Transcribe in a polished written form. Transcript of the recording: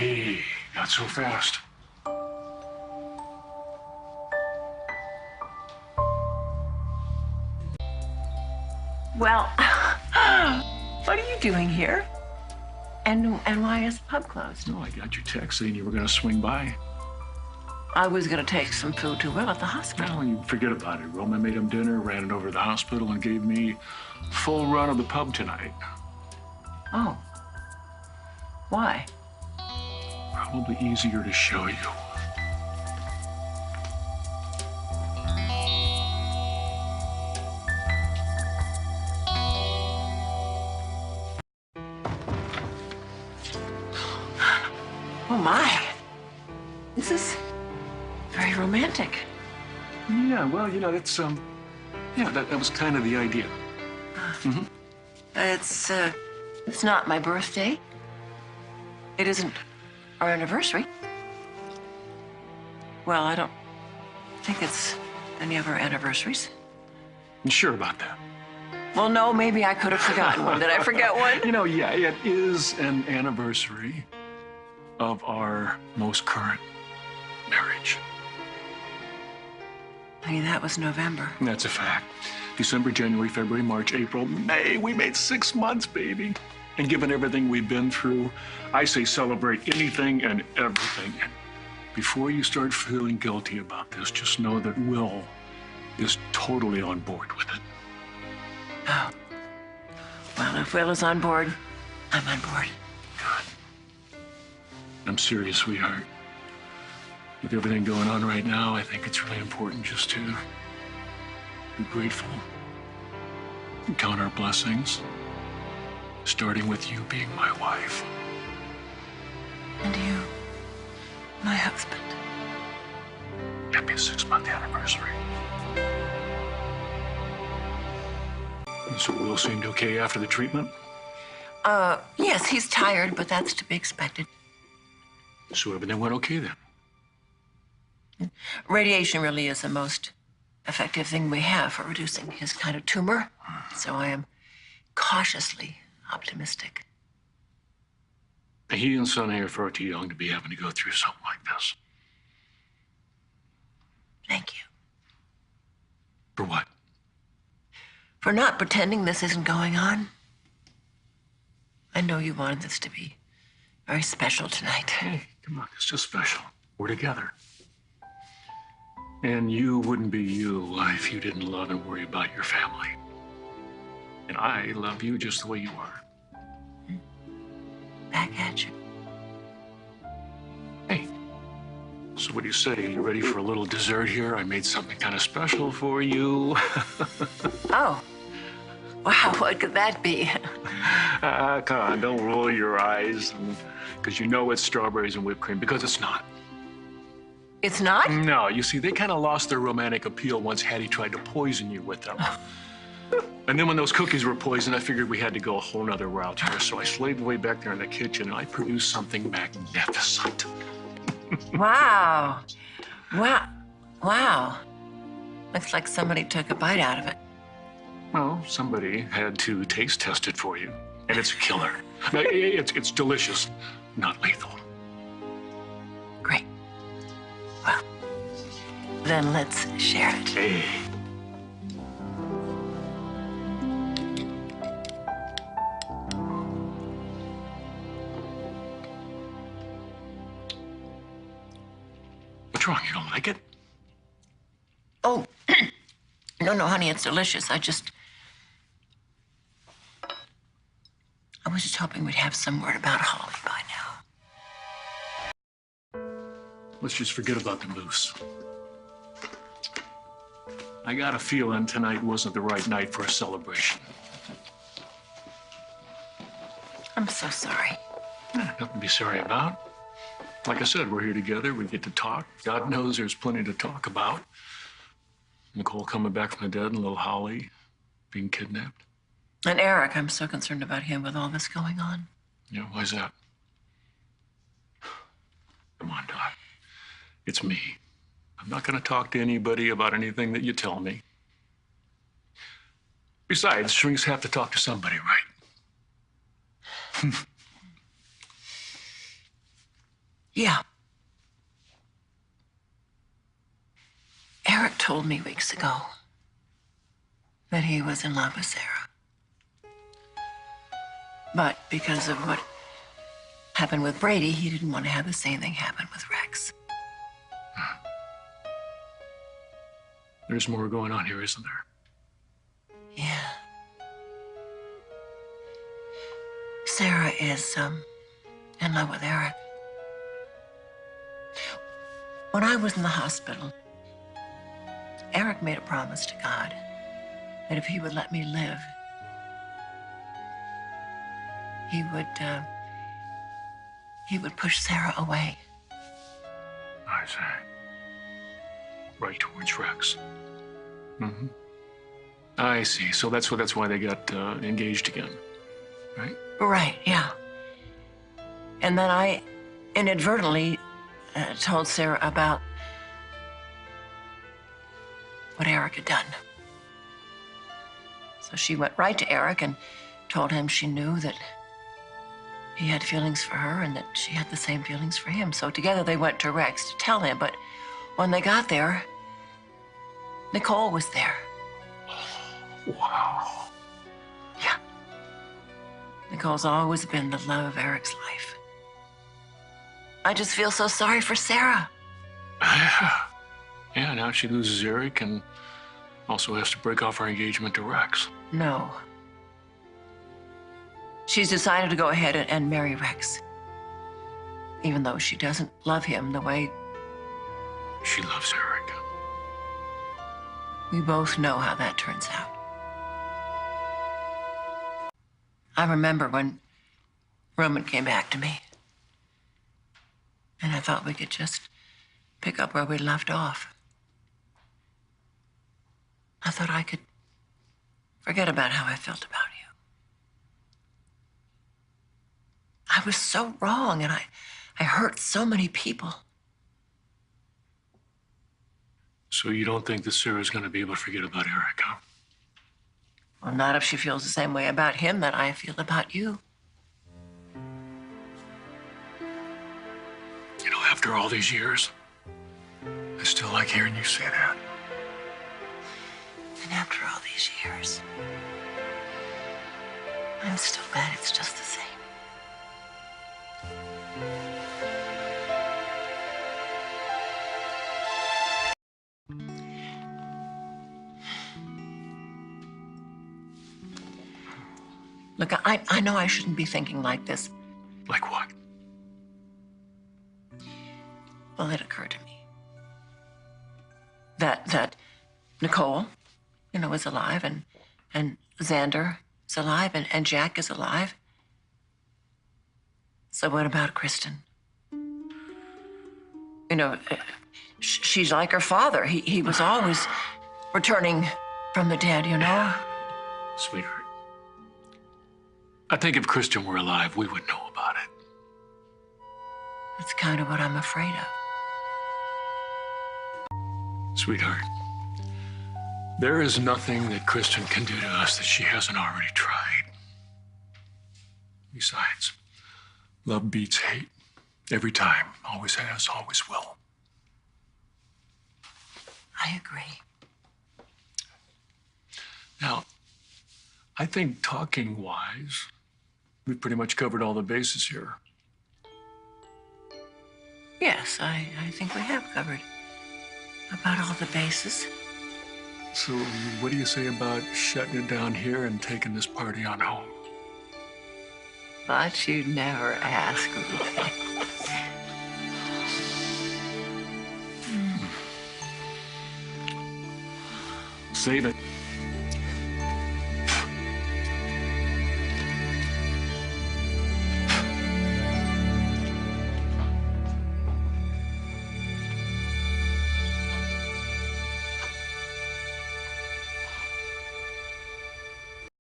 Hey, not so fast. Well, what are you doing here? And why is the pub closed? No, I got your text saying you were going to swing by. I was going to take some food to Will at the hospital. No, you forget about it. Roma made him dinner, ran it over to the hospital, and gave me full run of the pub tonight. Oh. Why? Probably easier to show you. Oh, my. This is very romantic. Yeah, well, you know, that's, yeah, that was kind of the idea. It's not my birthday. It isn't our anniversary. Well, I don't think it's any of our anniversaries. You sure about that? Well, no, maybe I could have forgotten one. Did I forget one? You know, yeah, it is an anniversary of our most current marriage. Honey, that was November. That's a fact. December, January, February, March, April, May. We made 6 months, baby. And given everything we've been through, I say celebrate anything and everything. And before you start feeling guilty about this, just know that Will is totally on board with it. Oh. Well, if Will is on board, I'm on board. Good. I'm serious, sweetheart. With everything going on right now, I think it's really important just to be grateful and count our blessings, starting with you being my wife. And you, my husband. Happy 6-month anniversary. So Will seemed okay after the treatment? Yes, he's tired, but that's to be expected. So everything went okay then? Radiation really is the most effective thing we have for reducing his kind of tumor. So I am cautiously optimistic. He and Sonny are far too young to be having to go through something like this. Thank you. For what? For not pretending this isn't going on. I know you wanted this to be very special tonight. Hey, come on, it's just special. We're together. And you wouldn't be you if you didn't love and worry about your family. And I love you just the way you are. Back at you. Hey, so what do you say? You ready for a little dessert here? I made something kind of special for you. Oh. Wow, what could that be? Come on, don't roll your eyes. Because you know it's strawberries and whipped cream, because it's not. It's not? No, you see, they kind of lost their romantic appeal once Hattie tried to poison you with them. And then when those cookies were poisoned, I figured we had to go a whole nother route here. So I slaved away back there in the kitchen, and I produced something magnificent. Wow. Wow. Wow. Looks like somebody took a bite out of it. Well, somebody had to taste test it for you, and it's a killer. It's delicious, not lethal. Great. Well, then let's share it. Hey. What's wrong? You don't like it? Oh, no, honey, it's delicious. I was just hoping we'd have some word about Holly by now. Let's just forget about the moose. I got a feeling tonight wasn't the right night for a celebration. I'm so sorry. Nothing to be sorry about. Like I said, we're here together. We get to talk. God knows there's plenty to talk about. Nicole coming back from the dead and little Holly being kidnapped. And Eric, I'm so concerned about him with all this going on. Yeah, why's that? Come on, Doc. It's me. I'm not going to talk to anybody about anything that you tell me. Besides, shrinks have to talk to somebody, right? Yeah. Eric told me weeks ago that he was in love with Sarah. But because of what happened with Brady, he didn't want to have the same thing happen with Rex. There's more going on here, isn't there? Yeah. Sarah is, in love with Eric. When I was in the hospital, Eric made a promise to God that if he would let me live, he would push Sarah away. I see. Right towards Rex. Mm-hmm. I see. So that's why they got engaged again, right? Right, yeah. And then I inadvertently told Sarah about what Eric had done. So she went right to Eric and told him she knew that he had feelings for her and that she had the same feelings for him. So together they went to Rex to tell him, but when they got there, Nicole was there. Wow. Yeah. Nicole's always been the love of Eric's life. I just feel so sorry for Sarah. Yeah, now she loses Eric and also has to break off her engagement to Rex. No. She's decided to go ahead and marry Rex. Even though she doesn't love him the way She loves Eric. we both know how that turns out. I remember when Roman came back to me. And I thought we could just pick up where we left off. I thought I could forget about how I felt about you. I was so wrong, and I hurt so many people. So you don't think that Sarah's going to be able to forget about Eric, huh? Well, not if she feels the same way about him that I feel about you. You know, after all these years, I still like hearing you say that. And after all these years, I'm still glad it's just the same. Look, I know I shouldn't be thinking like this. Like what? Well, it occurred to me that Nicole, is alive, and Xander is alive, and Jack is alive. So what about Kristen? She's like her father. He was always returning from the dead, Sweetheart, I think if Kristen were alive, we would know about it. That's kind of what I'm afraid of. Sweetheart, there is nothing that Kristen can do to us that she hasn't already tried. Besides, love beats hate. Every time. Always has, always will. I agree. Now, I think talking-wise, we've pretty much covered all the bases here. Yes, I think we have covered about all the bases. So what do you say about shutting it down here and taking this party on home? But you never ask me. Save it.